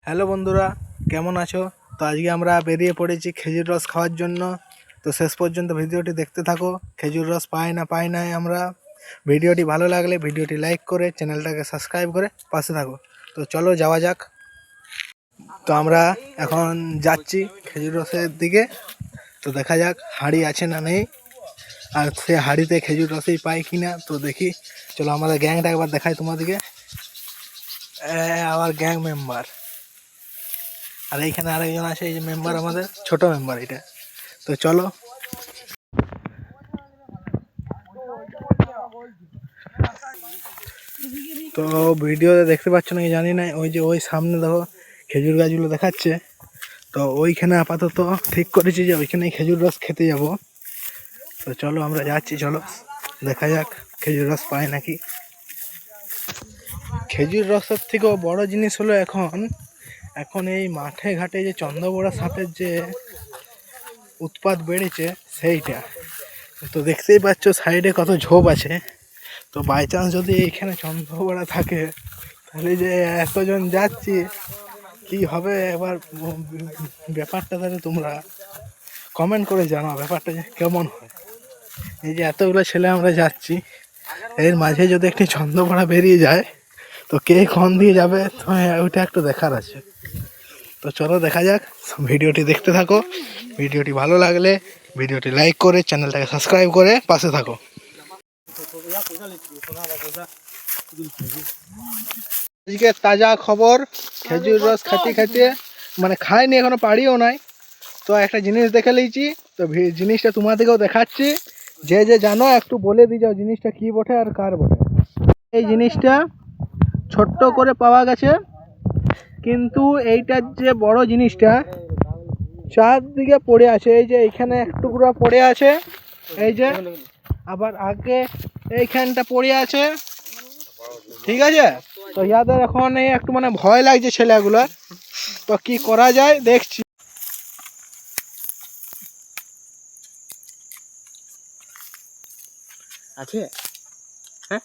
Hello বন্ধুরা, কেমন আছো? তো আজকে আমরা বেরিয়ে পড়েছি খেজুর রস খাওয়ার জন্য। তো শেষ পর্যন্ত ভিডিওটি দেখতে থাকো। খেজুর রস পাই না আমরা। ভিডিওটি ভালো লাগলে ভিডিওটি লাইক করে চ্যানেলটাকে সাবস্ক্রাইব করে পাশে থাকো। তো চলো যাওয়া যাক। তো আমরা এখন যাচ্ছি খেজুর রসের দিকে। তো দেখা যাক হাঁড়ি আছে না নেই, আর সে হাঁড়িতে খেজুর রসেই পাই কিনা। তো দেখি, চলো আমাদের গ্যাংটা একবার দেখাই তোমাদেরকে। আমার গ্যাং মেম্বার, আর এইখানে আরেকজন আছে, এই যে মেম্বার, আমাদের ছোট মেম্বার এটা। তো চলো। তো ভিডিওতে দেখতে পাচ্ছ নাকি জানি না, ওই যে ওই সামনে দেখো খেজুর গাছগুলো দেখাচ্ছে। তো ওইখানে আপাতত ঠিক করেছি যে ওইখানেই খেজুর রস খেতে যাব। তো চলো আমরা যাচ্ছি, চলো দেখা যাক খেজুর রস পায় নাকি। খেজুর রসের থেকেও বড় জিনিস হলো এখন এই মাঠে ঘাটে যে চন্দ্রবোড়া সাপের যে উৎপাত বেড়েছে সেইটা। তো দেখতেই পাচ্ছ সাইডে কত ঝোপ আছে। তো বাই চান্স যদি এইখানে চন্দ্রবোড়া থাকে, তাহলে যে এতজন যাচ্ছি কি হবে এবার, ব্যাপারটা তাহলে তোমরা কমেন্ট করে জানাও ব্যাপারটা যে কেমন হয়। এই যে এতগুলো ছেলে আমরা যাচ্ছি, এর মাঝে যদি একটি চন্দ্রবোড়া বেরিয়ে যায়, তো কে কোন দিয়ে যাবে, তো ওইটা একটু দেখার আছে। তো চলো দেখা যাক, ভিডিওটি দেখতে থাকো। ভিডিওটি ভালো লাগলে ভিডিওটি লাইক করে চ্যানেলটাকে সাবস্ক্রাইব করে পাশে থাকো। আজকে তাজা খবর, খেজুর রস খেতে খেতে মানে খাইনি এখনো, পারিও নাই। তো একটা জিনিস দেখে নিয়েছি, তো জিনিসটা তোমাদেরকেও দেখাচ্ছি। যে যে জানো একটু বলে দিয়ে যাও জিনিসটা কি বটে আর কার বটে। এই জিনিসটা ছোট্ট করে পাওয়া গেছে, কিন্তু এইটার যে বড় জিনিসটা চারদিকে পড়ে আছে। এই যে এইখানে এক টুকরা পড়ে আছে, এই যে আবার আগে এইখানটা পড়ে আছে, ঠিক আছে। তো ইয়াদের এখন এই একটু মানে ভয় লাগছে ছেলেগুলোর। তো কি করা যায় দেখছি। আছে হ্যাঁ,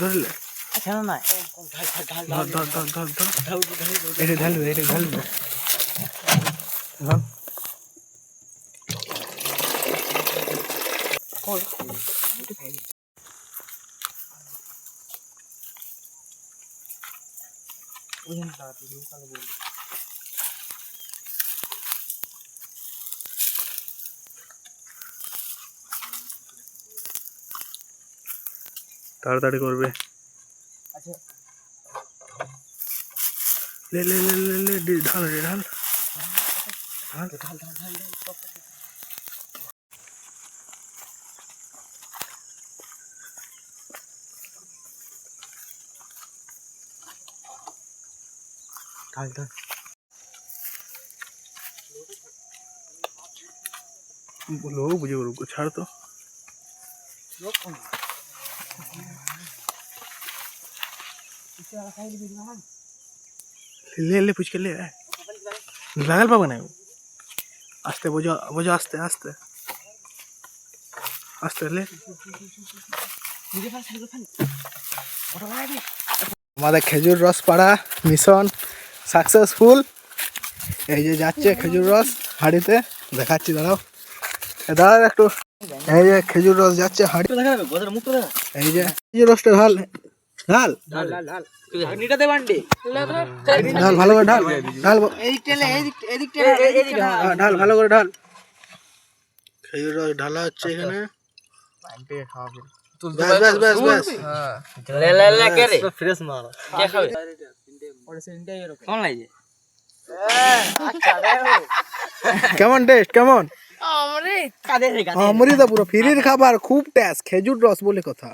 ধরলে আচ্ছা না, এটা ঢালবে, এটা ঢালবে। তাড়াতাড়ি করবে। ले ले ले ले ले ढाल रे ढाल ढाल ढाल ढाल ढाल ढाल ढाल। बोलो मुझे रुको, छाड़ तो ले ले पूछ के ले लागल पाबा ना। आस्ते बोझो बोझो, आस्ते आस्ते आस्ते ले। আমাদের খেজুর রস পাড়া মিশন সাকসেসফুল। এই যে যাচ্ছে খেজুর রস হাঁড়িতে, দেখাচ্ছি দাঁড়াও, দাঁড়াও একটু। এই যে খেজুর রস যাচ্ছে হাঁড়ি, এই যে খেজুর রসটা ঢাল ঢাল ঢাল ঢাল ভালো করে ঢাল ঢাল ঢাল ভালো করে ঢাল। খেজুর রস ঢালা হচ্ছে এখানে। কেমন টেস্ট, কেমন? অমৃত পুরো ফ্রির খাবার, খুব টেস্ট। খেজুর রস বলে কথা।